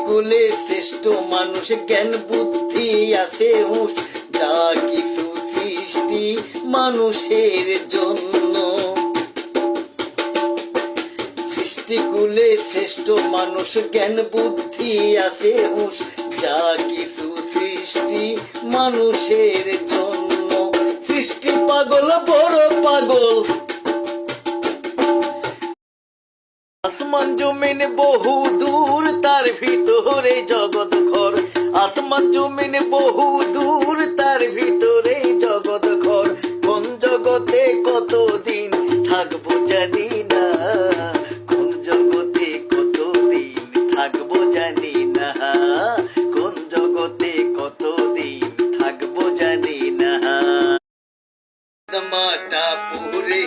কুলে শ্রেষ্ঠ মানুষ জ্ঞান বুদ্ধি আছে হুঁশ, যা কিছু সৃষ্টি মানুষের জন্য। সৃষ্টিকুলে শ্রেষ্ঠ মানুষ জ্ঞান বুদ্ধি আছে হুঁশ, যা কিছু সৃষ্টি মানুষের জন্য। সৃষ্টি পাগল বড় পাগল, আসমান জমিন বহু দূর তার ভিতরে জগৎ ঘর। আসমান জমিন বহু দূর তার ভিতরে জগৎ ঘর। কোন জগতে কতদিন থাকবো জানি না, কোন জগতে কতদিন থাকবো জানি না, কোন জগতে কতদিন থাকবো জানি না। মাটা পুরে